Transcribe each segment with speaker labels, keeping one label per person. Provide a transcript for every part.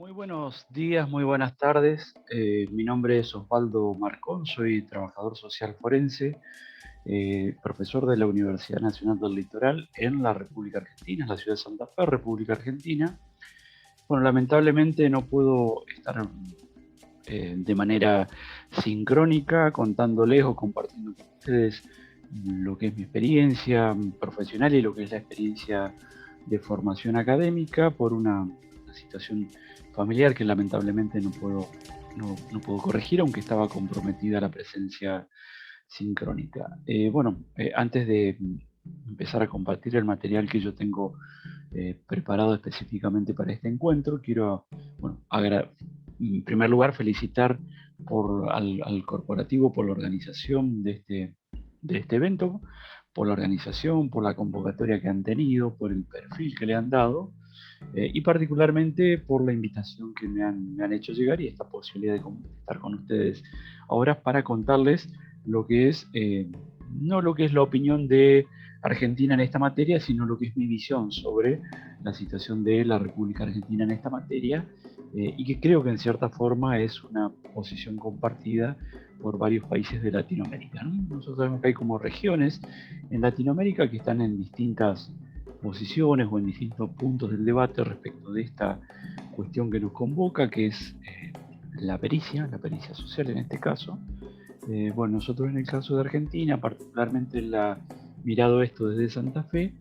Speaker 1: Muy buenos días, muy buenas tardes. Mi nombre es Osvaldo Marcón, soy trabajador social forense, profesor de la Universidad Nacional del Litoral en la República Argentina, en la ciudad de Santa Fe, República Argentina. Bueno, lamentablemente no puedo estar de manera sincrónica contándoles o compartiendo con ustedes lo que es mi experiencia profesional y lo que es la experiencia de formación académica por una situación familiar que lamentablemente no puedo corregir, aunque estaba comprometida la presencia sincrónica. Antes de empezar a compartir el material que yo tengo preparado específicamente para este encuentro, quiero, en primer lugar, felicitar al corporativo por la organización de este evento, por la organización, por la convocatoria que han tenido, por el perfil que le han dado, y particularmente por la invitación que me han hecho llegar y esta posibilidad de estar con ustedes ahora para contarles lo que es, no lo que es la opinión de Argentina en esta materia, sino lo que es mi visión sobre la situación de la República Argentina en esta materia, y que creo que en cierta forma es una posición compartida por varios países de Latinoamérica, ¿no? Nosotros sabemos que hay como regiones en Latinoamérica que están en distintas posiciones o en distintos puntos del debate respecto de esta cuestión que nos convoca, que es la pericia social en este caso. Nosotros en el caso de Argentina, particularmente mirado esto desde Santa Fe,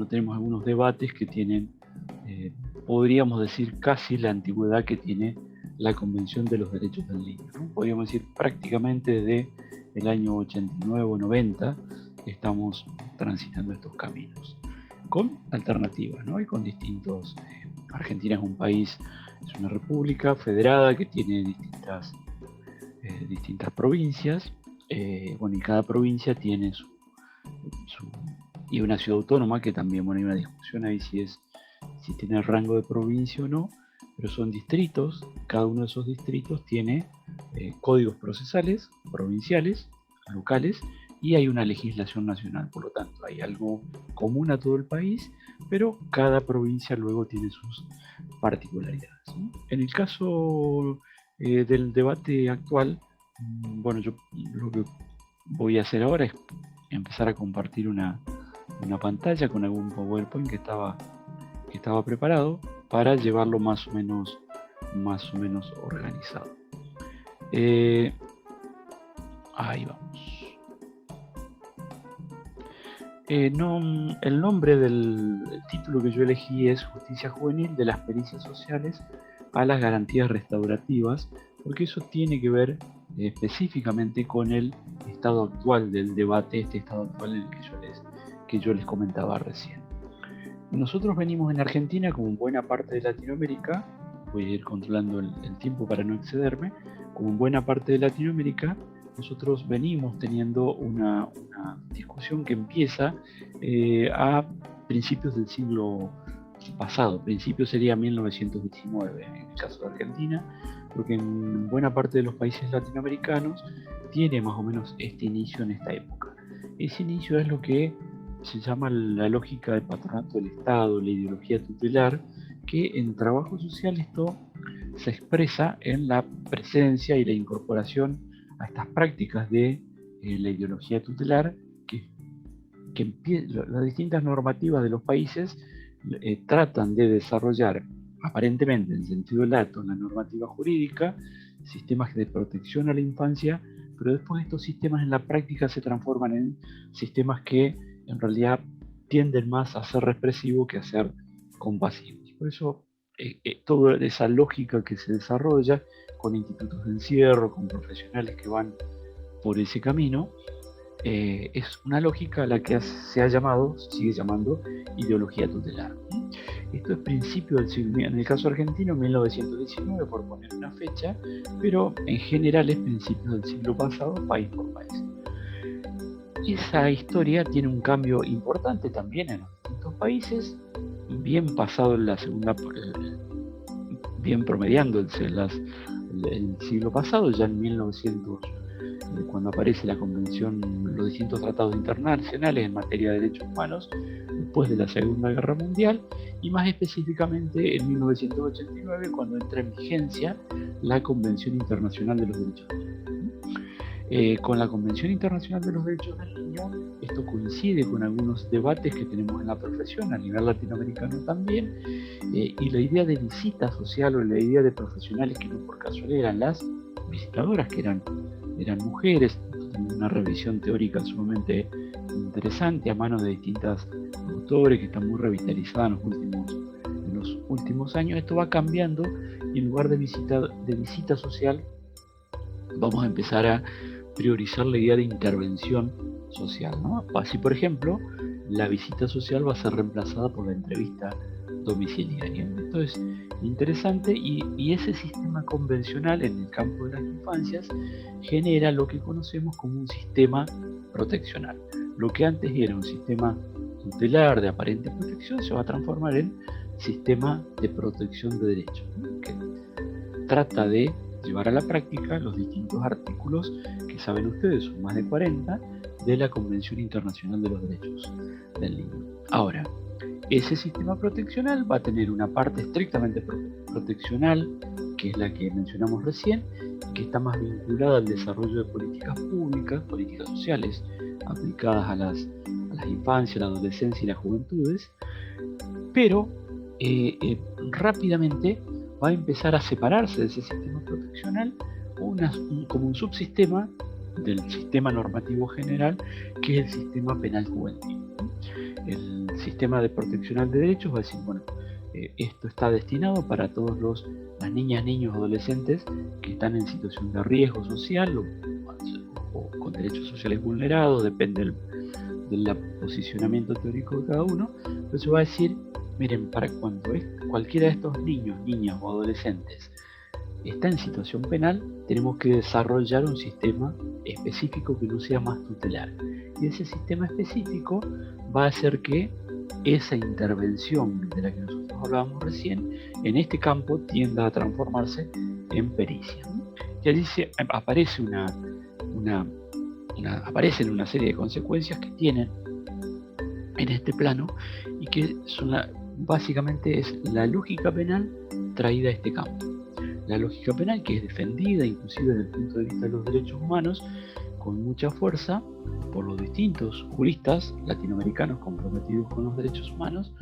Speaker 1: tenemos algunos debates que tienen, podríamos decir, casi la antigüedad que tiene la Convención de los Derechos del Niño, ¿no? Podríamos decir prácticamente desde el año 89 o 90 estamos transitando estos caminos, con alternativas, ¿no? Y con distintos... Argentina es un país, es una república federada que tiene distintas provincias, y cada provincia tiene y una ciudad autónoma que también, hay una discusión ahí si tiene rango de provincia o no, pero son distritos, cada uno de esos distritos tiene códigos procesales, provinciales, locales, y hay una legislación nacional, por lo tanto hay algo común a todo el país, pero cada provincia luego tiene sus particularidades, ¿no? En el caso del debate actual, yo lo que voy a hacer ahora es empezar a compartir una pantalla con algún PowerPoint que estaba preparado para llevarlo más o menos organizado. Ahí vamos. El nombre del título que yo elegí es Justicia Juvenil de las pericias sociales a las garantías restaurativas, porque eso tiene que ver específicamente con el estado actual del debate, este estado actual en el que yo les comentaba recién. Nosotros venimos en Argentina, como buena parte de Latinoamérica, voy a ir controlando el tiempo para no excederme, como en buena parte de Latinoamérica, nosotros venimos teniendo una discusión que empieza a principios del siglo pasado. Principio sería 1919 en el caso de Argentina, porque en buena parte de los países latinoamericanos tiene más o menos este inicio en esta época. Ese inicio es lo que se llama la lógica del patronato del Estado, la ideología tutelar, que en trabajo social esto se expresa en la presencia y la incorporación a estas prácticas de la ideología tutelar que las distintas normativas de los países tratan de desarrollar, aparentemente en sentido lato, en la normativa jurídica, sistemas de protección a la infancia, pero después estos sistemas en la práctica se transforman en sistemas que en realidad tienden más a ser represivos que a ser compasivos. Por eso toda esa lógica que se desarrolla con institutos de encierro, con profesionales que van por ese camino, es una lógica a la que sigue llamando ideología tutelar. Esto es principio del siglo, en el caso argentino, 1919, por poner una fecha, pero en general es principios del siglo pasado, país por país. Esa historia tiene un cambio importante también en los distintos países, bien pasado en la segunda, bien promediando el siglo pasado, ya en 1900, cuando aparece la convención, los distintos tratados internacionales en materia de derechos humanos, después de la Segunda Guerra Mundial y más específicamente en 1989, cuando entra en vigencia la Convención Internacional de los Derechos del Niño. Con la Convención Internacional de los Derechos del Niño, esto coincide con algunos debates que tenemos en la profesión, a nivel latinoamericano también, y la idea de visita social o la idea de profesionales que no por casualidad eran las visitadoras, que eran mujeres, una revisión teórica sumamente interesante a manos de distintos autores que están muy revitalizadas en los últimos años. Esto va cambiando y en lugar de visita social vamos a empezar a priorizar la idea de intervención social, ¿no? Así, por ejemplo, la visita social va a ser reemplazada por la entrevista domiciliaria. Esto es interesante y ese sistema convencional en el campo de las infancias genera lo que conocemos como un sistema proteccional. Lo que antes era un sistema tutelar de aparente protección se va a transformar en sistema de protección de derechos, ¿no? Que trata de llevar a la práctica los distintos artículos que saben ustedes, son más de 40, de la Convención Internacional de los Derechos del Niño. Ahora, ese sistema proteccional va a tener una parte estrictamente proteccional, que es la que mencionamos recién, que está más vinculada al desarrollo de políticas públicas, políticas sociales, aplicadas a las infancias, la adolescencia y las juventudes, pero rápidamente va a empezar a separarse de ese sistema proteccional como un subsistema del sistema normativo general, que es el sistema penal juvenil. El sistema de proteccional de derechos va a decir, bueno, esto está destinado para todas las niñas, niños, adolescentes que están en situación de riesgo social o con derechos sociales vulnerados, depende del posicionamiento teórico de cada uno. Entonces va a decir, miren, para cuando cualquiera de estos niños, niñas o adolescentes está en situación penal, tenemos que desarrollar un sistema específico que no sea más tutelar. Y ese sistema específico va a hacer que esa intervención de la que nosotros hablábamos recién, en este campo tienda a transformarse en pericia. Y allí aparecen una serie de consecuencias que tienen en este plano y que son básicamente es la lógica penal traída a este campo. La lógica penal, que es defendida inclusive desde el punto de vista de los derechos humanos con mucha fuerza por los distintos juristas latinoamericanos comprometidos con los derechos humanos,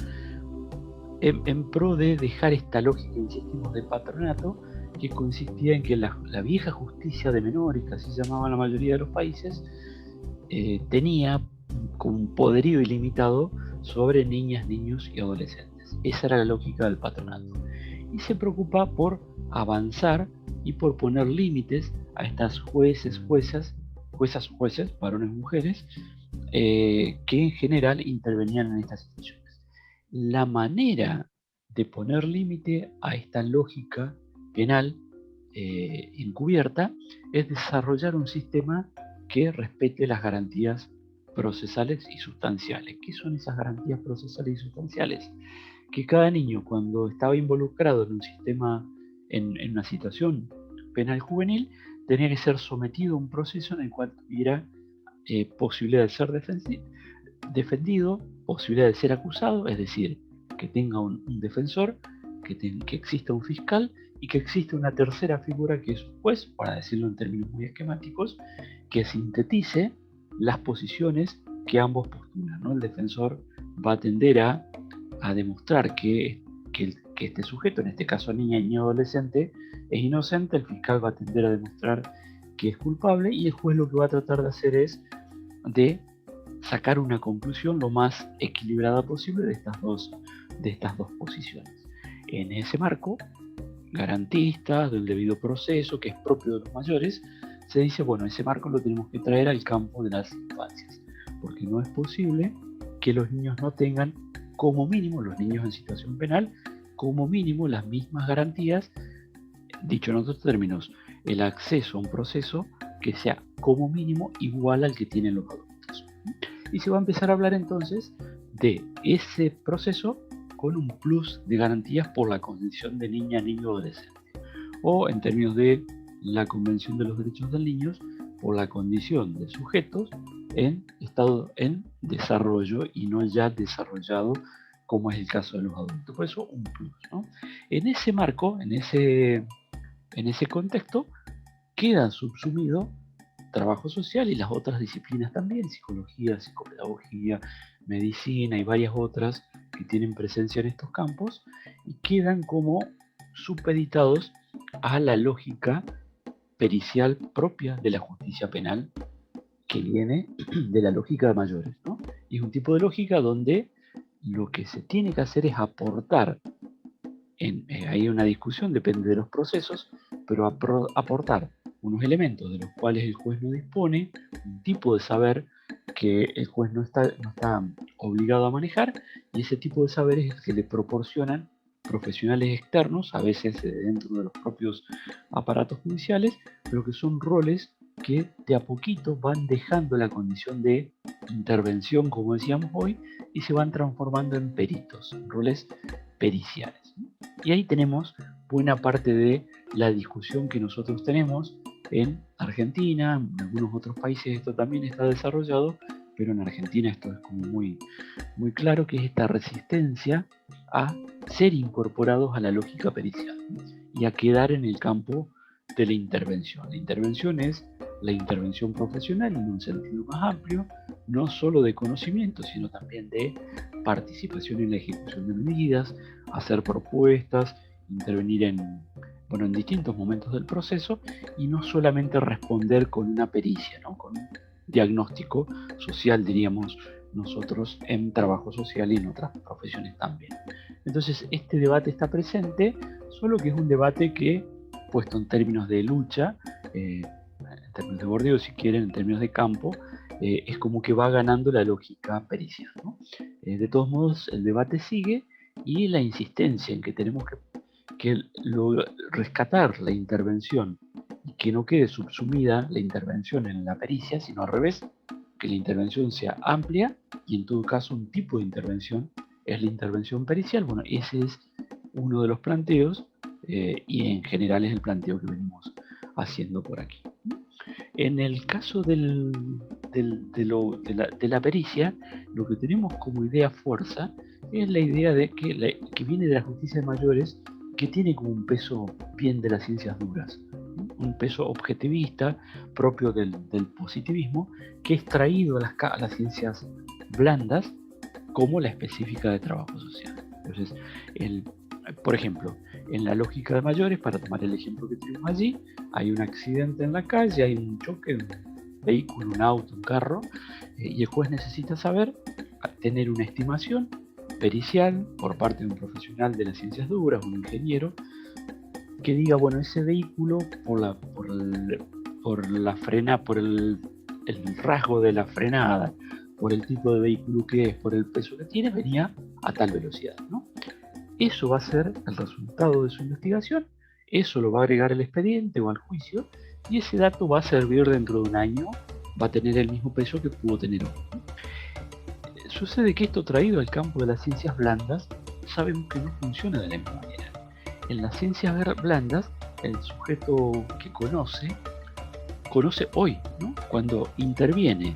Speaker 1: en pro de dejar esta lógica, insistimos, de patronato, que consistía en que la vieja justicia de menores, que así se llamaba la mayoría de los países, tenía con un poderío ilimitado sobre niñas, niños y adolescentes. Esa era la lógica del patronato. Y se preocupa por avanzar y por poner límites a estas jueces, varones, mujeres, que en general intervenían en estas situaciones. La manera de poner límite a esta lógica penal encubierta es desarrollar un sistema que respete las garantías procesales y sustanciales. ¿Qué son esas garantías procesales y sustanciales? Que cada niño, cuando estaba involucrado en un sistema, en una situación penal juvenil, tenía que ser sometido a un proceso en el cual tuviera posibilidad de ser defendido, posibilidad de ser acusado, es decir, que tenga un defensor, que exista un fiscal y que exista una tercera figura que es un juez, para decirlo en términos muy esquemáticos, que sintetice las posiciones que ambos postulan, ¿no? El defensor va a tender a demostrar que este sujeto, en este caso niña y adolescente, es inocente. El fiscal va a tender a demostrar que es culpable y el juez lo que va a tratar de hacer es de sacar una conclusión lo más equilibrada posible de estas dos posiciones. En ese marco garantista del debido proceso, que es propio de los mayores, se dice, bueno, ese marco lo tenemos que traer al campo de las infancias, porque no es posible que los niños no tengan, como mínimo, los niños en situación penal, como mínimo las mismas garantías, dicho en otros términos, el acceso a un proceso que sea como mínimo igual al que tienen los adultos. Y se va a empezar a hablar entonces de ese proceso con un plus de garantías por la condición de niña, niño, adolescente, o en términos de la Convención de los Derechos del Niño, por la condición de sujetos en desarrollo y no ya desarrollado, como es el caso de los adultos. Por eso un plus, ¿no? En ese marco, en ese contexto, queda subsumido trabajo social y las otras disciplinas también, psicología, psicopedagogía, medicina y varias otras que tienen presencia en estos campos y quedan como supeditados a la lógica pericial propia de la justicia penal, que viene de la lógica de mayores, ¿no? Y es un tipo de lógica donde lo que se tiene que hacer es aportar, hay una discusión, depende de los procesos, pero aportar unos elementos de los cuales el juez no dispone, un tipo de saber que el juez no está obligado a manejar, y ese tipo de saberes es el que le proporcionan profesionales externos, a veces dentro de los propios aparatos judiciales, pero que son roles que de a poquito van dejando la condición de intervención, como decíamos hoy, y se van transformando en peritos, roles periciales. Y ahí tenemos buena parte de la discusión que nosotros tenemos en Argentina, en algunos otros países esto también está desarrollado, pero en Argentina esto es como muy, muy claro, que es esta resistencia a ser incorporados a la lógica pericial y a quedar en el campo de la intervención. La intervención es la intervención profesional en un sentido más amplio, no solo de conocimiento, sino también de participación en la ejecución de medidas, hacer propuestas, intervenir en distintos momentos del proceso y no solamente responder con una pericia, ¿no? Con un diagnóstico social, diríamos nosotros, en trabajo social y en otras profesiones también. Entonces, este debate está presente, solo que es un debate que, puesto en términos de lucha, en términos de bordeo, si quieren, en términos de campo, es como que va ganando la lógica pericial, ¿no? De todos modos, el debate sigue y la insistencia en que tenemos que rescatar la intervención y que no quede subsumida la intervención en la pericia, sino al revés, que la intervención sea amplia y en todo caso un tipo de intervención es la intervención pericial. Bueno, ese es uno de los planteos y en general es el planteo que venimos haciendo por aquí. En el caso de la pericia, lo que tenemos como idea fuerza es la idea de que viene de la justicia de mayores, que tiene como un peso bien de las ciencias duras, un peso objetivista propio del positivismo, que es traído a las ciencias blandas como la específica de trabajo social. Entonces, por ejemplo, en la lógica de mayores, para tomar el ejemplo que tenemos allí, hay un accidente en la calle, hay un choque, un vehículo, un auto, un carro, y el juez necesita saber, tener una estimación pericial por parte de un profesional de las ciencias duras, un ingeniero, que diga, bueno, ese vehículo por el rasgo de la frenada, por el tipo de vehículo que es, por el peso que tiene, venía a tal velocidad, ¿no? Eso va a ser el resultado de su investigación, eso lo va a agregar al expediente o al juicio, y ese dato va a servir dentro de un año, va a tener el mismo peso que pudo tener hoy. Sucede que esto, traído al campo de las ciencias blandas, sabemos que no funciona de la misma manera. En las ciencias blandas, el sujeto que conoce hoy, ¿no? Cuando interviene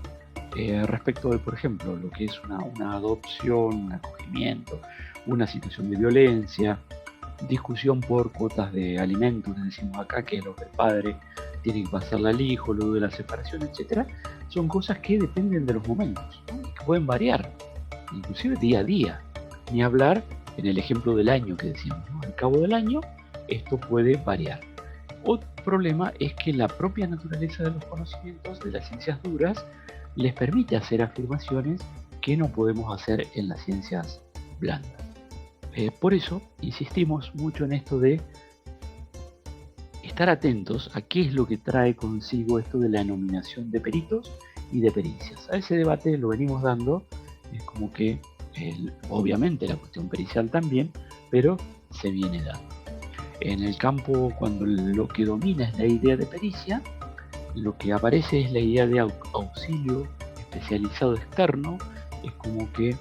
Speaker 1: respecto de, por ejemplo, lo que es una adopción, un acogimiento, una situación de violencia, discusión por cuotas de alimentos, decimos acá, que lo que el padre tiene que pasarle al hijo, luego de la separación, etcétera, son cosas que dependen de los momentos, ¿no? Que pueden variar, inclusive día a día. Ni hablar en el ejemplo del año que decíamos, ¿no? Al cabo del año esto puede variar. Otro problema es que la propia naturaleza de los conocimientos de las ciencias duras les permite hacer afirmaciones que no podemos hacer en las ciencias blandas. Por eso insistimos mucho en esto de estar atentos a qué es lo que trae consigo esto de la nominación de peritos y de pericias. A ese debate lo venimos dando, es como que obviamente la cuestión pericial también, pero se viene dando. En el campo, cuando lo que domina es la idea de pericia, lo que aparece es la idea de auxilio especializado externo. Es como que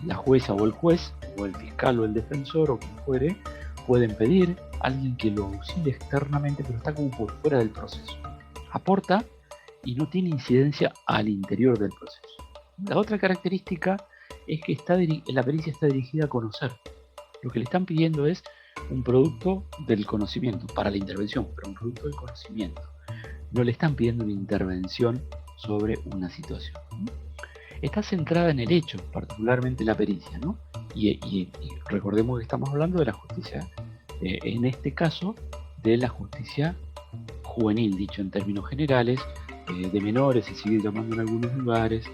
Speaker 1: la jueza o el juez, o el fiscal o el defensor, o quien fuere, pueden pedir a alguien que lo auxilie externamente, pero está como por fuera del proceso. Aporta y no tiene incidencia al interior del proceso. La otra característica es que la pericia está dirigida a conocer. Lo que le están pidiendo es un producto del conocimiento para la intervención, pero un producto del conocimiento. No le están pidiendo una intervención sobre una situación. Está centrada en el hecho, particularmente la pericia, ¿no? Y recordemos que estamos hablando de la justicia, en este caso, de la justicia juvenil, dicho en términos generales, de menores, se sigue llamando en algunos lugares,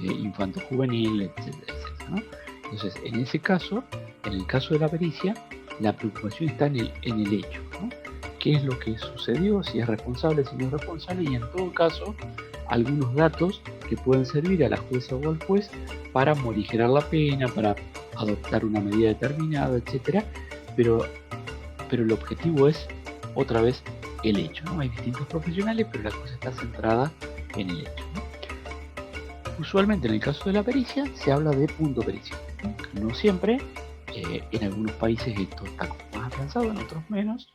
Speaker 1: infanto-juvenil, etcétera, etcétera, ¿no? Entonces, en ese caso, en el caso de la pericia, la preocupación está en el hecho, ¿no? ¿Qué es lo que sucedió? Si es responsable, si no es responsable, y en todo caso, algunos datos que pueden servir a la jueza o al juez para morigerar la pena, para adoptar una medida determinada, etcétera, pero el objetivo es, otra vez, el hecho, ¿no? Hay distintos profesionales, pero la cosa está centrada en el hecho, ¿no? Usualmente en el caso de la pericia se habla de punto pericial. No siempre, en algunos países esto está más avanzado, en otros menos,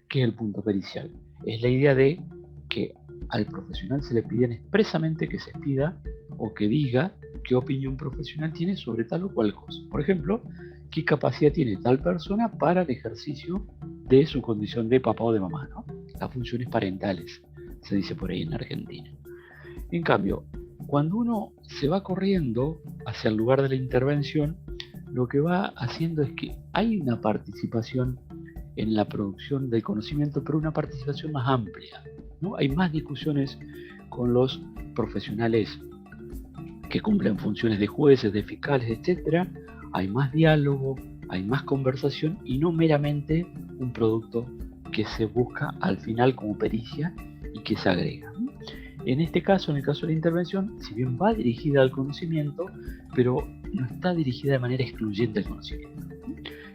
Speaker 1: que es el punto pericial. Es la idea de que al profesional se le piden expresamente que se pida o que diga qué opinión profesional tiene sobre tal o cual cosa. Por ejemplo, qué capacidad tiene tal persona para el ejercicio de su condición de papá o de mamá, ¿no? Las funciones parentales, se dice por ahí en Argentina. En cambio, cuando uno se va corriendo hacia el lugar de la intervención, lo que va haciendo es que hay una participación en la producción del conocimiento, pero una participación más amplia, ¿no? Hay más discusiones con los profesionales que cumplen funciones de jueces, de fiscales, etc. Hay más diálogo, hay más conversación y no meramente un producto que se busca al final como pericia y que se agrega. En este caso, en el caso de la intervención, si bien va dirigida al conocimiento, pero no está dirigida de manera excluyente al conocimiento.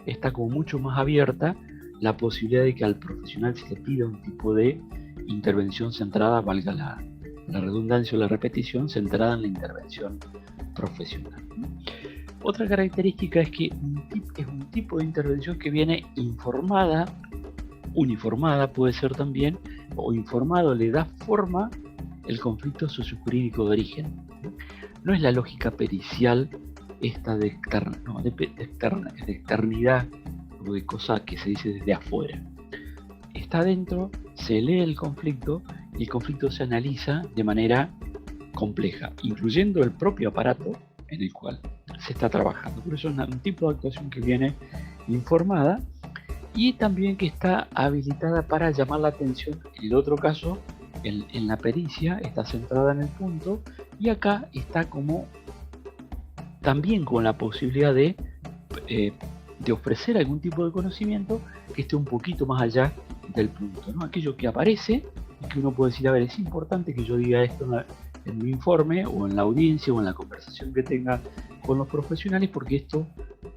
Speaker 1: Está como mucho más abierta la posibilidad de que al profesional se le pida un tipo de intervención centrada, valga la redundancia o la repetición, centrada en la intervención profesional. Otra característica es que es un tipo de intervención que viene informada, uniformada puede ser también, o informado le da forma el conflicto sociojurídico de origen. No es la lógica pericial esta de externidad o de cosa que se dice desde afuera. Está adentro, se lee el conflicto y el conflicto se analiza de manera compleja, incluyendo el propio aparato en el cual se está trabajando. Por eso es un tipo de actuación que viene informada y también que está habilitada para llamar la atención. En el otro caso, en la pericia, está centrada en el punto y acá está como también con la posibilidad de ofrecer algún tipo de conocimiento que esté un poquito más allá del punto, ¿no? Aquello que aparece y que uno puede decir, a ver, es importante que yo diga esto en mi informe o en la audiencia o en la conversación que tenga con los profesionales, porque esto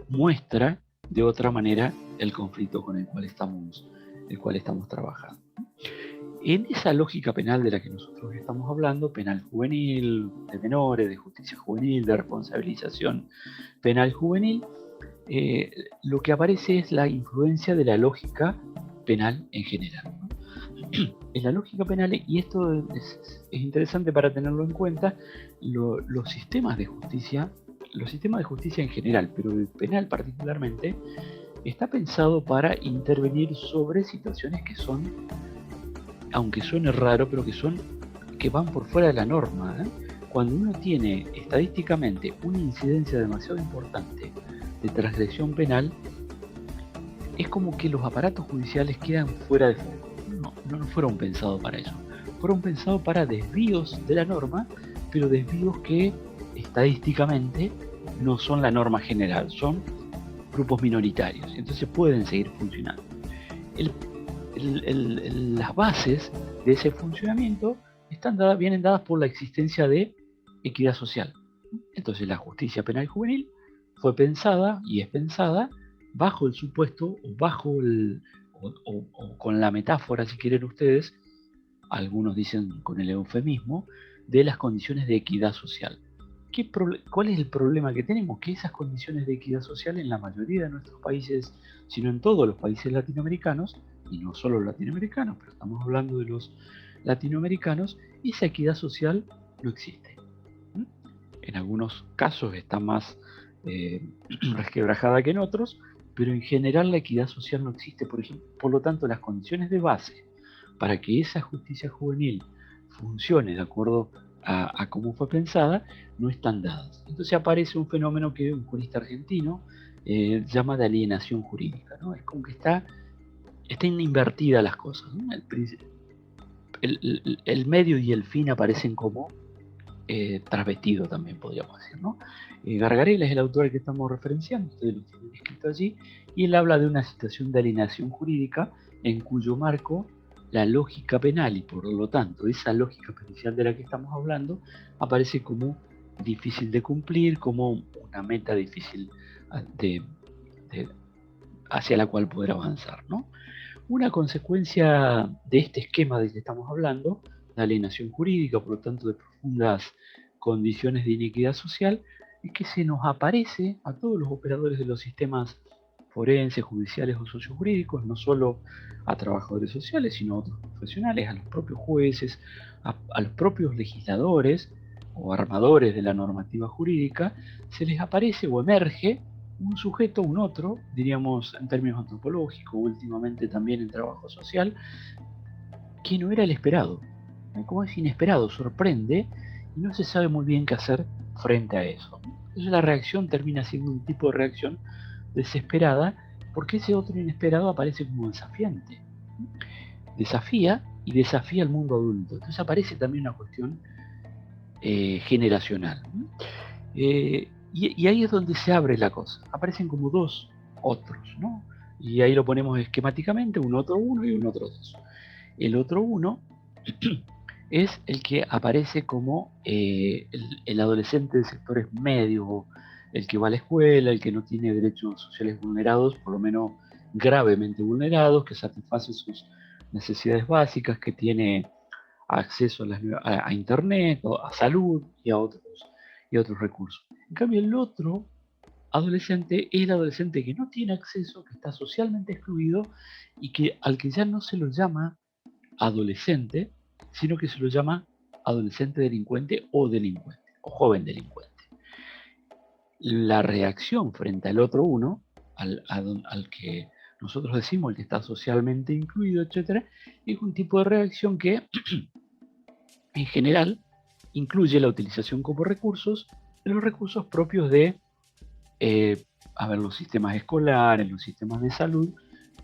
Speaker 1: muestra de otra manera el conflicto con el cual estamos trabajando. En esa lógica penal de la que nosotros estamos hablando, penal juvenil, de menores, de justicia juvenil, de responsabilización penal juvenil, lo que aparece es la influencia de la lógica penal en general. En la lógica penal, y esto es interesante para tenerlo en cuenta, los sistemas de justicia en general, pero el penal particularmente, está pensado para intervenir sobre situaciones que son, aunque suene raro, pero que van por fuera de la norma, ¿eh? Cuando uno tiene estadísticamente una incidencia demasiado importante de transgresión penal, es como que los aparatos judiciales quedan fuera de foco. No fueron pensados para eso. Fueron pensados para desvíos de la norma, pero desvíos que estadísticamente no son la norma general, son grupos minoritarios, entonces pueden seguir funcionando. Las bases de ese funcionamiento vienen dadas por la existencia de equidad social. Entonces la justicia penal juvenil fue pensada y es pensada bajo el supuesto o con la metáfora, si quieren ustedes, algunos dicen con el eufemismo, de las condiciones de equidad social. ¿Cuál es el problema que tenemos? Que esas condiciones de equidad social en la mayoría de nuestros países, sino en todos los países latinoamericanos, y no solo latinoamericanos, pero estamos hablando de los latinoamericanos, esa equidad social no existe. ¿Mm? En algunos casos está más resquebrajada que en otros, pero en general la equidad social no existe. Por ejemplo, por lo tanto, las condiciones de base para que esa justicia juvenil funcione de acuerdo a cómo fue pensada no están dadas. Entonces aparece un fenómeno que un jurista argentino llama de alienación jurídica, ¿no? Es como que están invertidas las cosas, ¿no? El medio y el fin aparecen como travestido también, podríamos decir, ¿no? Gargarella es el autor al que estamos referenciando, ustedes lo tienen escrito allí, y él habla de una situación de alienación jurídica en cuyo marco la lógica penal y por lo tanto esa lógica pericial de la que estamos hablando aparece como difícil de cumplir, como una meta difícil de, de, hacia la cual poder avanzar, ¿no? Una consecuencia de este esquema del que estamos hablando, la alienación jurídica, por lo tanto de profundas condiciones de inequidad social, es que se nos aparece a todos los operadores de los sistemas forenses, judiciales o sociojurídicos, no solo a trabajadores sociales, sino a otros profesionales, a los propios jueces, a los propios legisladores o armadores de la normativa jurídica, se les aparece o emerge un sujeto, un otro, diríamos en términos antropológicos, últimamente también en trabajo social, que no era el esperado. Como es inesperado, sorprende y no se sabe muy bien qué hacer frente a eso. Entonces la reacción termina siendo un tipo de reacción desesperada porque ese otro inesperado aparece como desafiante. Desafía y desafía al mundo adulto. Entonces aparece también una cuestión generacional. Y ahí es donde se abre la cosa. Aparecen como dos otros, ¿no? Y ahí lo ponemos esquemáticamente, un otro uno y un otro dos. El otro uno es el que aparece como el adolescente de sectores medios, el que va a la escuela, el que no tiene derechos sociales vulnerados, por lo menos gravemente vulnerados, que satisface sus necesidades básicas, que tiene acceso a internet, a salud y a otros recursos. En cambio, el otro adolescente es el adolescente que no tiene acceso, que está socialmente excluido y al que ya no se lo llama adolescente, sino que se lo llama adolescente delincuente o joven delincuente. La reacción frente al otro uno, al que nosotros decimos el que está socialmente incluido, etc., es un tipo de reacción que en general incluye la utilización como recursos de los recursos propios de los sistemas escolares, los sistemas de salud,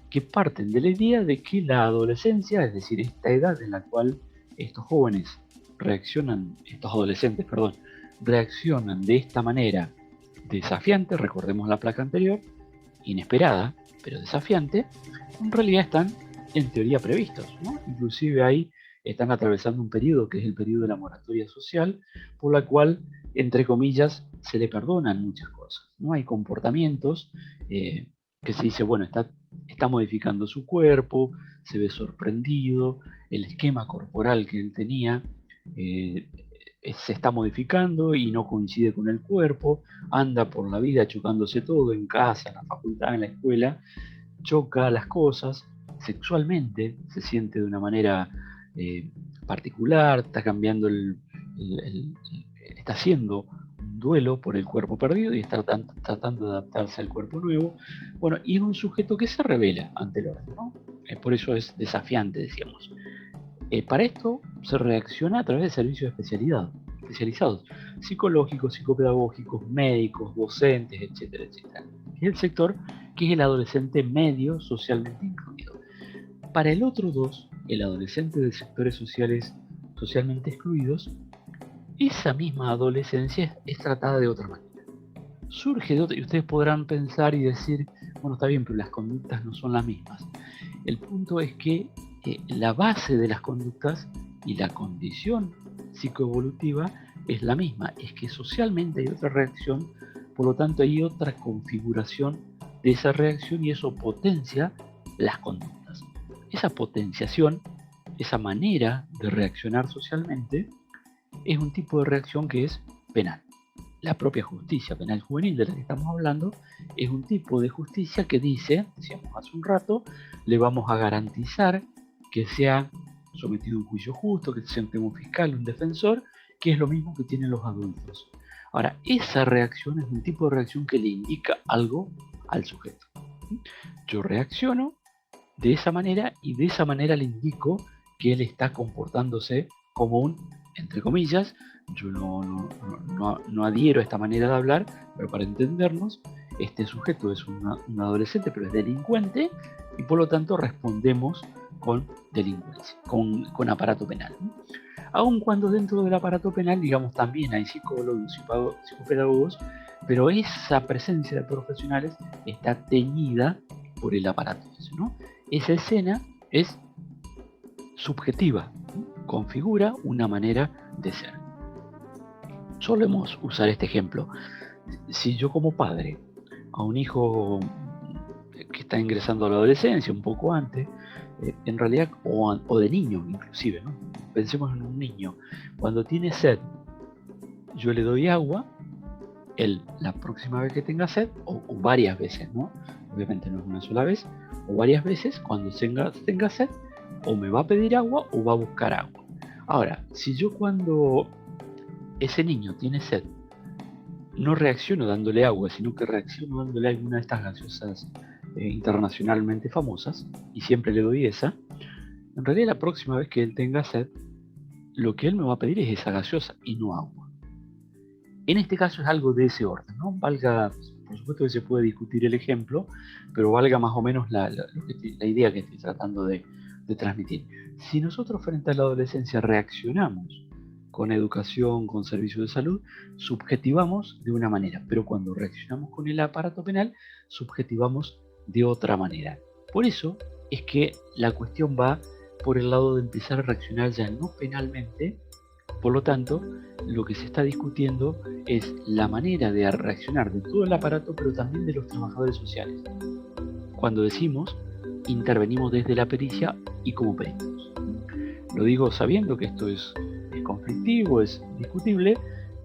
Speaker 1: que parten de la idea de que la adolescencia, es decir, esta edad en la cual estos adolescentes, reaccionan de esta manera desafiante, recordemos la placa anterior, inesperada, pero desafiante, en realidad están en teoría previstos, ¿no? Inclusive ahí están atravesando un periodo que es el periodo de la moratoria social, por la cual, entre comillas, se le perdonan muchas cosas, ¿no? Hay comportamientos que se dice, bueno, está modificando su cuerpo, se ve sorprendido, el esquema corporal que él tenía se está modificando y no coincide con el cuerpo, anda por la vida chocándose todo, en casa, en la facultad, en la escuela, choca las cosas, sexualmente se siente de una manera particular, está cambiando está haciendo un duelo por el cuerpo perdido y está tratando de adaptarse al cuerpo nuevo. Bueno, y es un sujeto que se revela ante el orden, ¿no? Por eso es desafiante, decíamos. Para esto se reacciona a través de servicios especializados, psicológicos, psicopedagógicos, médicos, docentes, etcétera, etcétera. Es el sector que es el adolescente medio socialmente incluido. Para el otro dos, el adolescente de sectores sociales socialmente excluidos, esa misma adolescencia es tratada de otra manera. Surge de otra, y ustedes podrán pensar y decir, bueno, está bien, pero las conductas no son las mismas. El punto es que la base de las conductas y la condición psicoevolutiva es la misma, es que socialmente hay otra reacción, por lo tanto hay otra configuración de esa reacción y eso potencia las conductas. Esa potenciación, esa manera de reaccionar socialmente, es un tipo de reacción que es penal. La propia justicia penal juvenil de la que estamos hablando es un tipo de justicia que dice, decíamos hace un rato, le vamos a garantizar que sea sometido a un juicio justo, que se siente un fiscal, un defensor, que es lo mismo que tienen los adultos. Ahora, esa reacción es un tipo de reacción que le indica algo al sujeto. Yo reacciono de esa manera y de esa manera le indico que él está comportándose como un, entre comillas, yo no adhiero a esta manera de hablar, pero para entendernos, este sujeto es un adolescente, pero es delincuente, y por lo tanto respondemos con delincuencia, con aparato penal. Aun cuando dentro del aparato penal, digamos, también hay psicólogos, psicopedagogos, pero esa presencia de profesionales está teñida por el aparato, ¿no? Esa escena es subjetiva, configura una manera de ser. Solemos usar este ejemplo. Si yo como padre a un hijo que está ingresando a la adolescencia un poco antes, en realidad, o de niño inclusive, ¿no? Pensemos en un niño, cuando tiene sed, yo le doy agua, él la próxima vez que tenga sed, o varias veces, ¿no? Obviamente no es una sola vez, o varias veces, cuando tenga sed, o me va a pedir agua o va a buscar agua. Ahora, si yo cuando ese niño tiene sed, no reacciono dándole agua, sino que reacciono dándole alguna de estas gaseosas internacionalmente famosas, y siempre le doy esa, en realidad la próxima vez que él tenga sed, lo que él me va a pedir es esa gaseosa y no agua. En este caso es algo de ese orden, ¿no? Valga, por supuesto que se puede discutir el ejemplo, pero valga más o menos la idea que estoy tratando de transmitir. Si nosotros frente a la adolescencia reaccionamos con educación, con servicios de salud, subjetivamos de una manera, pero cuando reaccionamos con el aparato penal, subjetivamos de otra manera. Por eso es que la cuestión va por el lado de empezar a reaccionar ya no penalmente. Por lo tanto, lo que se está discutiendo es la manera de reaccionar de todo el aparato, pero también de los trabajadores sociales. Cuando decimos, intervenimos desde la pericia y como peritos. Lo digo sabiendo que esto es conflictivo, es discutible,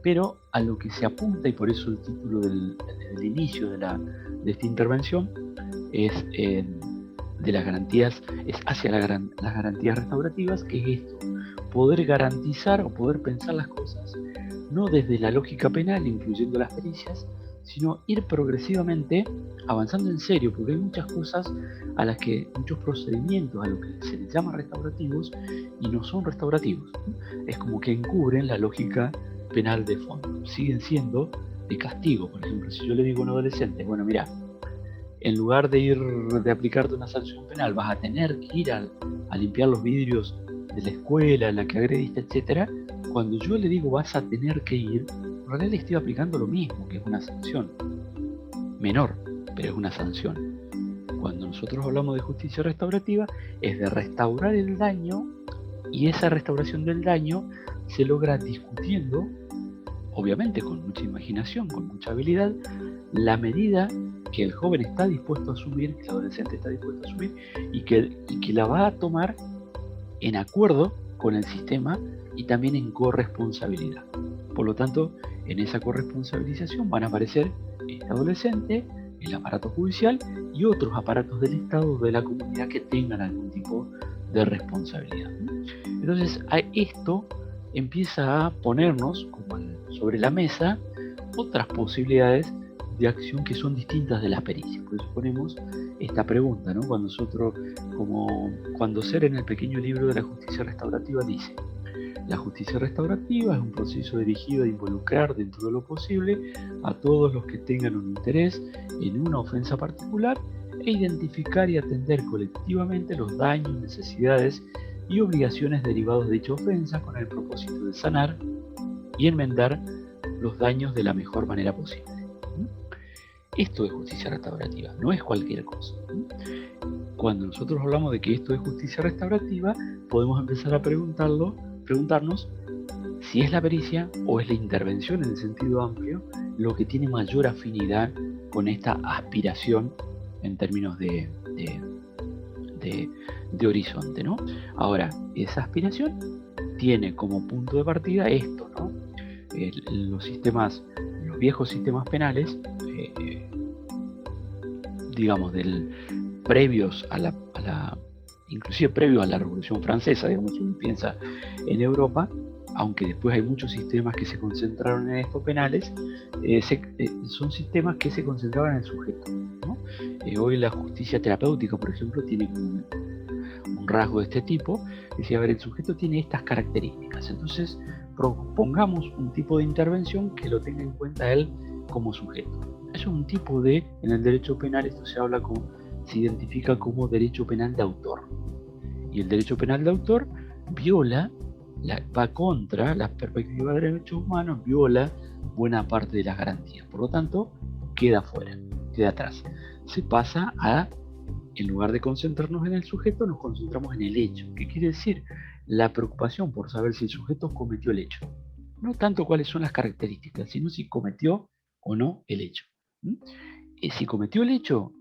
Speaker 1: pero a lo que se apunta, y por eso el título del inicio de esta intervención es de las garantías, es hacia las garantías restaurativas, que es esto: poder garantizar o poder pensar las cosas no desde la lógica penal, incluyendo las pericias, sino ir progresivamente avanzando en serio, porque hay muchas cosas a las que, muchos procedimientos a los que se les llama restaurativos y no son restaurativos. Es como que encubren la lógica penal de fondo, siguen siendo de castigo. Por ejemplo, si yo le digo a un adolescente, bueno, mira, en lugar de aplicarte una sanción penal, vas a tener que ir a limpiar los vidrios de la escuela, la que agrediste, etcétera. Cuando yo le digo vas a tener que ir, en realidad le estoy aplicando lo mismo, que es una sanción menor, pero es una sanción. Cuando nosotros hablamos de justicia restaurativa, es de restaurar el daño, y esa restauración del daño se logra discutiendo, obviamente con mucha imaginación, con mucha habilidad, la medida que el joven está dispuesto a asumir, que el adolescente está dispuesto a asumir, y que la va a tomar en acuerdo con el sistema y también en corresponsabilidad. Por lo tanto, en esa corresponsabilización van a aparecer este adolescente, el aparato judicial y otros aparatos del Estado o de la comunidad que tengan algún tipo de responsabilidad. Entonces, esto empieza a ponernos como sobre la mesa otras posibilidades de acción que son distintas de las pericias. Por eso ponemos esta pregunta, ¿no? Cuando Ser en el pequeño libro de la justicia restaurativa dice: la justicia restaurativa es un proceso dirigido a involucrar dentro de lo posible a todos los que tengan un interés en una ofensa particular e identificar y atender colectivamente los daños, necesidades y obligaciones derivados de dicha ofensa con el propósito de sanar y enmendar los daños de la mejor manera posible. Esto es justicia restaurativa, no es cualquier cosa. Cuando nosotros hablamos de que esto es justicia restaurativa, podemos empezar a preguntarnos si es la pericia o es la intervención en el sentido amplio lo que tiene mayor afinidad con esta aspiración en términos de horizonte, ¿no? Ahora, esa aspiración tiene como punto de partida esto, ¿no? Los viejos sistemas penales, digamos, previos a la inclusive previo a la Revolución Francesa, digamos, si uno piensa en Europa, aunque después hay muchos sistemas que se concentraron en estos penales, son sistemas que se concentraban en el sujeto, ¿no? Hoy la justicia terapéutica, por ejemplo, tiene un rasgo de este tipo, decía, a ver, el sujeto tiene estas características, entonces propongamos un tipo de intervención que lo tenga en cuenta él como sujeto. Eso es un tipo en el derecho penal, esto se identifica como derecho penal de autor. Y el derecho penal de autor va contra la perspectiva de derechos humanos, viola buena parte de las garantías. Por lo tanto, queda fuera, queda atrás. Se pasa en lugar de concentrarnos en el sujeto, nos concentramos en el hecho. ¿Qué quiere decir? La preocupación por saber si el sujeto cometió el hecho. No tanto cuáles son las características, sino si cometió o no el hecho. Si cometió el hecho,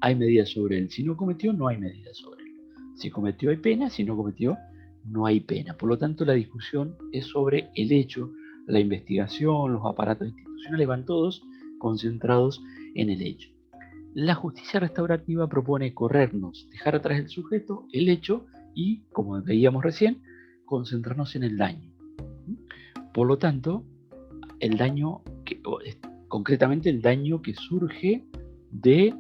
Speaker 1: hay medidas sobre él. Si no cometió, no hay medidas sobre él. Si cometió, hay pena. Si no cometió, no hay pena. Por lo tanto, la discusión es sobre el hecho, la investigación, los aparatos institucionales van todos concentrados en el hecho. La justicia restaurativa propone corrernos, dejar atrás el sujeto, el hecho y, como veíamos recién, concentrarnos en el daño. Por lo tanto, el daño, concretamente el daño que surge de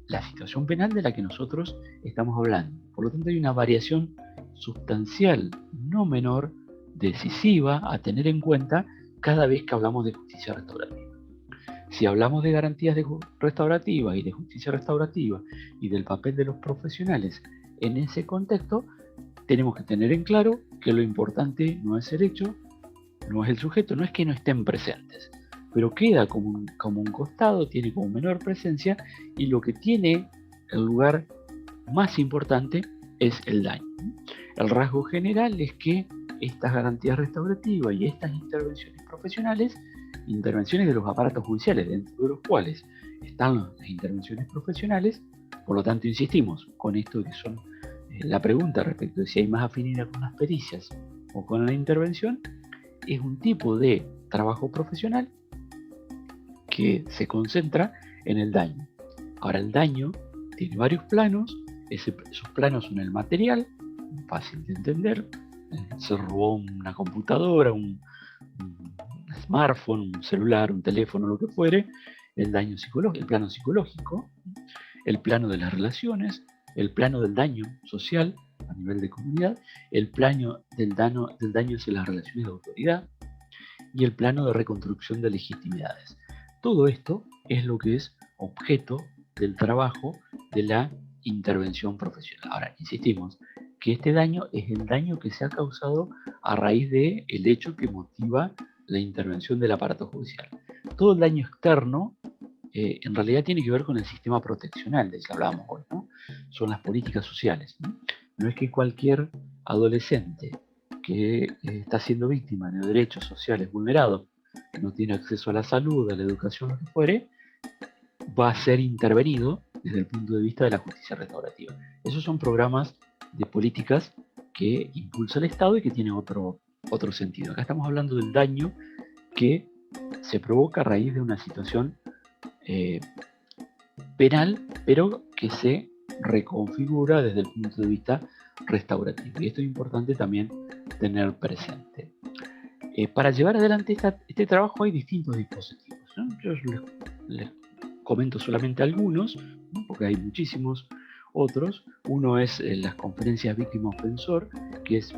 Speaker 1: la situación penal de la que nosotros estamos hablando. Por lo tanto, hay una variación sustancial, no menor, decisiva a tener en cuenta cada vez que hablamos de justicia restaurativa. Si hablamos de garantías restaurativas y de justicia restaurativa y del papel de los profesionales en ese contexto, tenemos que tener en claro que lo importante no es el hecho, no es el sujeto, no es que no estén presentes, pero queda como un costado, tiene como menor presencia, y lo que tiene el lugar más importante es el daño. El rasgo general es que estas garantías restaurativas y estas intervenciones profesionales, intervenciones de los aparatos judiciales, dentro de los cuales están las intervenciones profesionales, por lo tanto insistimos con esto que son la pregunta respecto de si hay más afinidad con las pericias o con la intervención, es un tipo de trabajo profesional que se concentra en el daño. Ahora, el daño tiene varios planos, esos planos son el material, fácil de entender, se robó una computadora, un smartphone, un celular, un teléfono, lo que fuere, el daño psicológico, el plano psicológico, el plano de las relaciones, el plano del daño social a nivel de comunidad, el plano del daño hacia las relaciones de autoridad y el plano de reconstrucción de legitimidades. Todo esto es lo que es objeto del trabajo de la intervención profesional. Ahora, insistimos que este daño es el daño que se ha causado a raíz del hecho que motiva la intervención del aparato judicial. Todo el daño externo en realidad tiene que ver con el sistema proteccional del que hablamos hoy, ¿no? Son las políticas sociales, ¿no? No es que cualquier adolescente que está siendo víctima de derechos sociales vulnerados, que no tiene acceso a la salud, a la educación, lo que fuere, va a ser intervenido desde el punto de vista de la justicia restaurativa. Esos son programas de políticas que impulsa el Estado y que tienen otro sentido. Acá estamos hablando del daño que se provoca a raíz de una situación penal, pero que se reconfigura desde el punto de vista restaurativo. Y esto es importante también tener presente. Para llevar adelante este trabajo hay distintos dispositivos, ¿no? Yo les comento solamente algunos, ¿no? Porque hay muchísimos otros. Uno es las conferencias víctima-ofensor, que es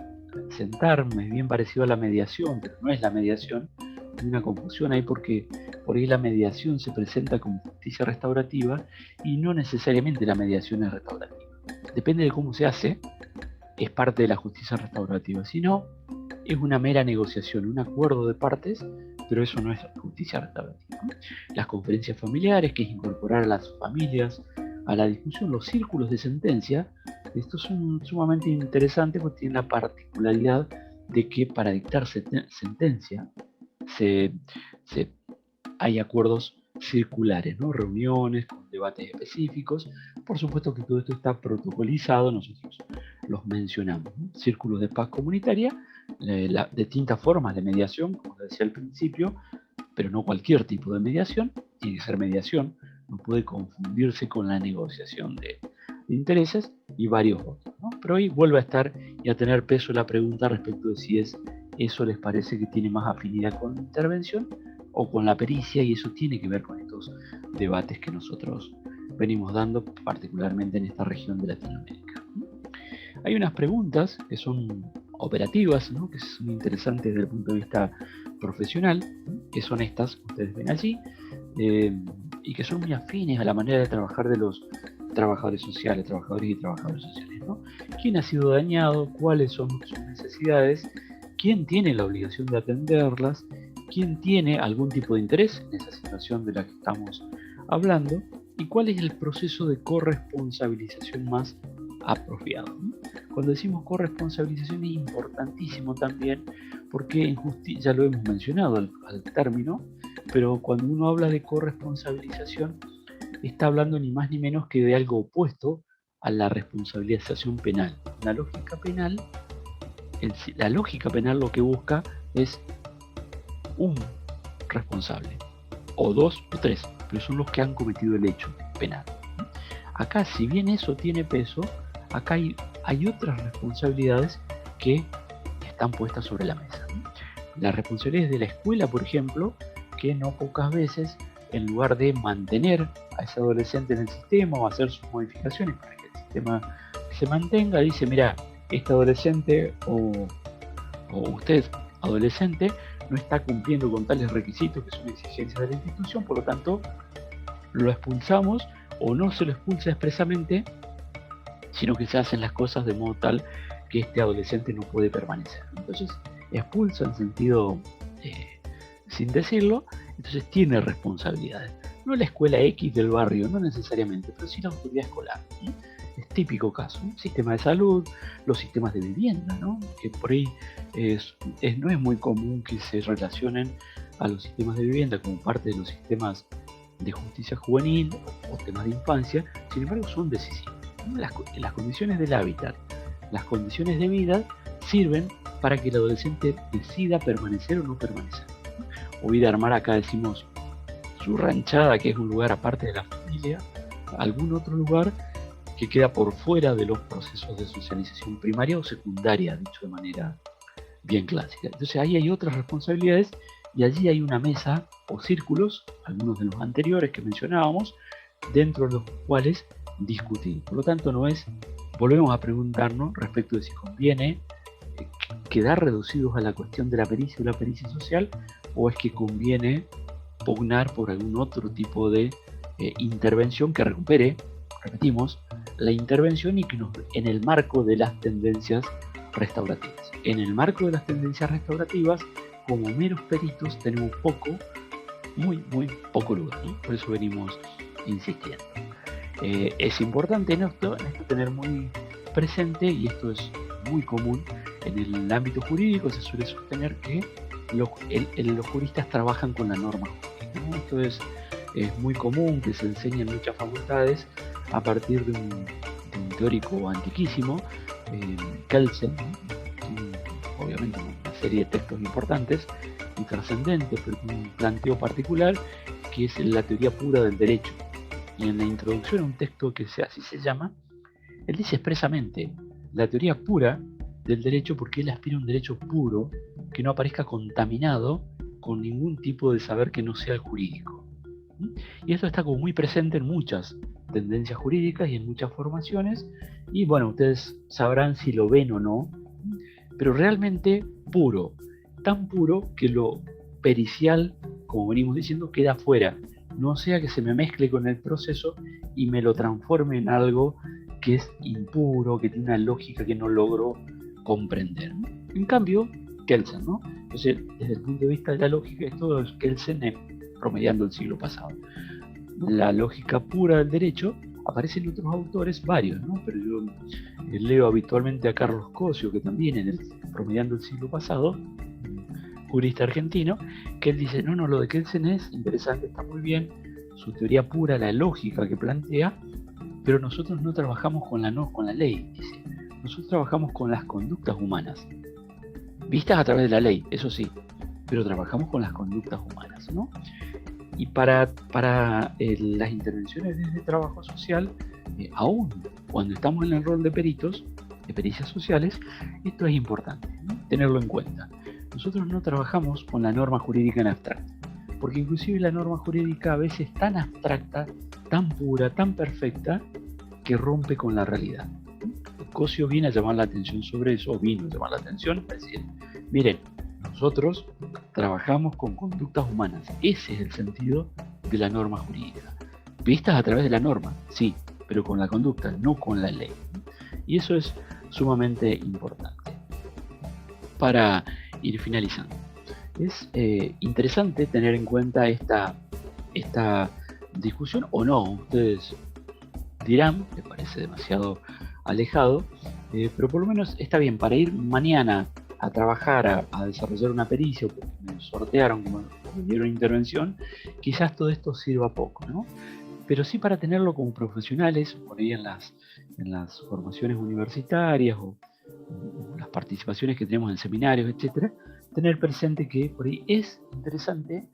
Speaker 1: sentarme, bien parecido a la mediación, pero no es la mediación. Hay una confusión ahí porque por ahí la mediación se presenta como justicia restaurativa y no necesariamente la mediación es restaurativa. Depende de cómo se hace, es parte de la justicia restaurativa. Si no, es una mera negociación, un acuerdo de partes, pero eso no es justicia restaurativa. Las conferencias familiares, que es incorporar a las familias a la discusión, los círculos de sentencia, estos son sumamente interesantes porque tienen la particularidad de que para dictar sentencia hay acuerdos circulares, ¿no? Reuniones con debates específicos. Por supuesto que todo esto está protocolizado, nosotros los mencionamos, ¿no? Círculos de paz comunitaria, distintas formas de mediación, como decía al principio, pero no cualquier tipo de mediación, tiene que ser mediación, no puede confundirse con la negociación de intereses y varios otros. ¿no? Pero hoy vuelve a estar y a tener peso la pregunta respecto de si eso les parece que tiene más afinidad con la intervención o con la pericia, y eso tiene que ver con estos debates que nosotros venimos dando, particularmente en esta región de Latinoamérica. Hay unas preguntas que son operativas, ¿no? Que son interesantes desde el punto de vista profesional, que son estas que ustedes ven allí, y que son muy afines a la manera de trabajar de los trabajadores sociales, trabajadores y trabajadoras sociales, ¿no? ¿Quién ha sido dañado? ¿Cuáles son sus necesidades? ¿Quién tiene la obligación de atenderlas? ¿Quién tiene algún tipo de interés en esa situación de la que estamos hablando? ¿Y cuál es el proceso de corresponsabilización más apropiado? Cuando decimos corresponsabilización es importantísimo también, porque ya lo hemos mencionado al término, pero cuando uno habla de corresponsabilización está hablando ni más ni menos que de algo opuesto a la responsabilización penal. La lógica penal lo que busca es un responsable, o dos o tres, pero son los que han cometido el hecho penal. Acá, si bien eso tiene peso, acá hay otras responsabilidades que están puestas sobre la mesa. Las responsabilidades de la escuela, por ejemplo, que no pocas veces, en lugar de mantener a ese adolescente en el sistema o hacer sus modificaciones para que el sistema se mantenga, dice, mira, este adolescente o usted, adolescente, no está cumpliendo con tales requisitos que son exigencias de la institución, por lo tanto, lo expulsamos, o no se lo expulsa expresamente, sino que se hacen las cosas de modo tal que este adolescente no puede permanecer. Entonces, expulsa en sentido sin decirlo, entonces tiene responsabilidades. No la escuela X del barrio, no necesariamente, pero sí la autoridad escolar. Es típico caso, ¿no? Sistema de salud, los sistemas de vivienda, ¿no? Que por ahí no es muy común que se relacionen a los sistemas de vivienda como parte de los sistemas de justicia juvenil o temas de infancia, sin embargo son decisivos, ¿no? Las condiciones del hábitat, las condiciones de vida sirven para que el adolescente decida permanecer o no permanecer. O ir a armar, acá decimos, su ranchada, que es un lugar aparte de la familia, algún otro lugar que queda por fuera de los procesos de socialización primaria o secundaria, dicho de manera bien clásica. Entonces ahí hay otras responsabilidades y allí hay una mesa o círculos, algunos de los anteriores que mencionábamos, dentro de los cuales discutir. Por lo tanto, volvemos a preguntarnos respecto de si conviene quedar reducidos a la cuestión de la pericia o la pericia social, o es que conviene pugnar por algún otro tipo de intervención que recupere, repetimos, la intervención y que en el marco de las tendencias restaurativas. En el marco de las tendencias restaurativas, como meros peritos, tenemos muy poco lugar, ¿no? Por eso venimos insistiendo. Es importante en esto tener muy presente, y esto es muy común en el ámbito jurídico, se suele sostener que los juristas trabajan con la norma jurídica, ¿no? Esto es muy común, que se enseña en muchas facultades a partir de un teórico antiquísimo, Kelsen, obviamente una serie de textos importantes y trascendentes, pero con un planteo particular que es la teoría pura del derecho. Y en la introducción a un texto que así se llama, él dice expresamente la teoría pura del derecho porque él aspira a un derecho puro que no aparezca contaminado con ningún tipo de saber que no sea el jurídico. Y esto está como muy presente en muchas tendencias jurídicas y en muchas formaciones, y bueno, ustedes sabrán si lo ven o no, pero realmente puro, tan puro que lo pericial, como venimos diciendo, queda fuera, no sea que se me mezcle con el proceso y me lo transforme en algo que es impuro, que tiene una lógica que no logro comprender. En cambio, Kelsen, ¿no? Entonces, desde el punto de vista de la lógica, esto es Kelsen promediando el siglo pasado. La lógica pura del derecho aparece en otros autores, varios, ¿no? Pero yo leo habitualmente a Carlos Cosio, que también promediando el siglo pasado, jurista argentino, que él dice, no, lo de Kelsen es interesante, está muy bien, su teoría pura, la lógica que plantea, pero nosotros no trabajamos con la ley, dice. Nosotros trabajamos con las conductas humanas, vistas a través de la ley, eso sí, pero trabajamos con las conductas humanas, ¿no? Y para las intervenciones desde trabajo social, aún cuando estamos en el rol de peritos, de pericias sociales, esto es importante, ¿no? Tenerlo en cuenta. Nosotros no trabajamos con la norma jurídica en abstracto, porque inclusive la norma jurídica a veces es tan abstracta, tan pura, tan perfecta, que rompe con la realidad. Cosio viene a llamar la atención sobre eso, o vino a llamar la atención, es decir, miren, nosotros trabajamos con conductas humanas, ese es el sentido de la norma jurídica. Vistas a través de la norma, sí, pero con la conducta, no con la ley. Y eso es sumamente importante. Para ir finalizando, es interesante tener en cuenta esta discusión, o no, ustedes dirán, me parece demasiado alejado, pero por lo menos está bien, para ir mañana a trabajar, a desarrollar una pericia, porque me sortearon, como me dieron intervención, quizás todo esto sirva poco, ¿no? Pero sí para tenerlo como profesionales, por ahí en las formaciones universitarias o las participaciones que tenemos en seminarios, etcétera, tener presente que por ahí es interesante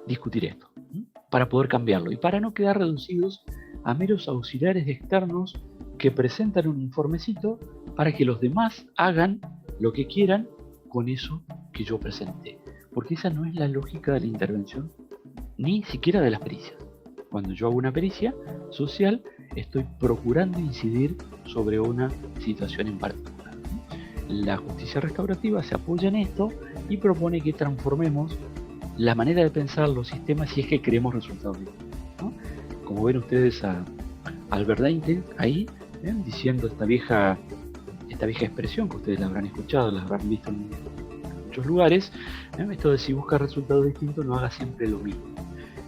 Speaker 1: discutir esto, ¿sí? Para poder cambiarlo y para no quedar reducidos a meros auxiliares externos que presentan un informecito para que los demás hagan lo que quieran con eso que yo presenté, porque esa no es la lógica de la intervención, ni siquiera de las pericias. Cuando yo hago una pericia social, estoy procurando incidir sobre una situación en particular. La justicia restaurativa se apoya en esto y propone que transformemos la manera de pensar los sistemas si es que queremos resultados distintos, ¿no? Como ven ustedes a Albert Einstein ahí, diciendo esta vieja expresión que ustedes la habrán escuchado, la habrán visto en muchos lugares, esto de si busca resultados distintos no haga siempre lo mismo.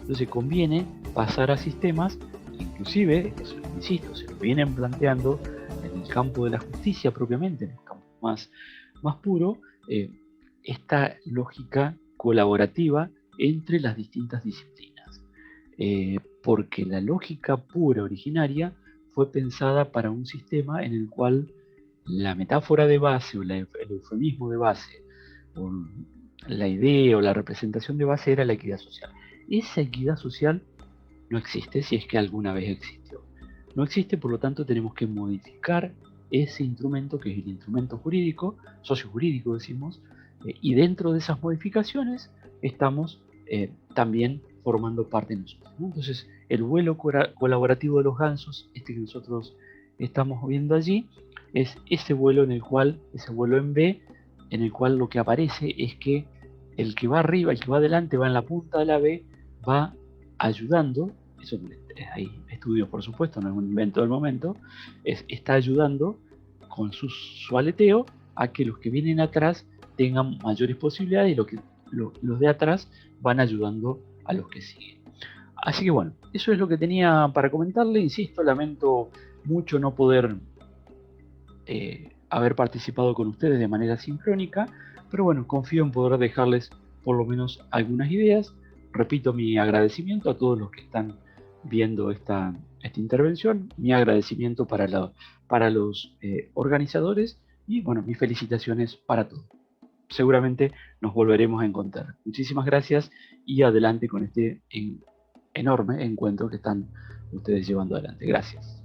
Speaker 1: Entonces conviene pasar a sistemas, inclusive, insisto, se lo vienen planteando en el campo de la justicia propiamente, en el campo más puro, esta lógica colaborativa entre las distintas disciplinas. Porque la lógica pura originaria fue pensada para un sistema en el cual la metáfora de base o el eufemismo de base o la idea o la representación de base era la equidad social. Esa equidad social no existe, si es que alguna vez existió. No existe, por lo tanto tenemos que modificar ese instrumento que es el instrumento jurídico, sociojurídico decimos, y dentro de esas modificaciones estamos también formando parte de nosotros, ¿no? Entonces el vuelo colaborativo de los gansos, este que nosotros estamos viendo allí, es ese vuelo en el cual, ese vuelo en B, en el cual lo que aparece es que el que va arriba, el que va adelante, va en la punta de la B, va ayudando, eso hay estudios por supuesto, no es un invento del momento, está ayudando con su aleteo a que los que vienen atrás tengan mayores posibilidades y los de atrás van ayudando a los que siguen. Así que bueno, eso es lo que tenía para comentarle. Insisto, lamento mucho no poder haber participado con ustedes de manera sincrónica, pero bueno, confío en poder dejarles por lo menos algunas ideas. Repito mi agradecimiento a todos los que están viendo esta intervención, mi agradecimiento para los organizadores y bueno, mis felicitaciones para todos. Seguramente nos volveremos a encontrar. Muchísimas gracias y adelante con este enorme encuentro que están ustedes llevando adelante. Gracias.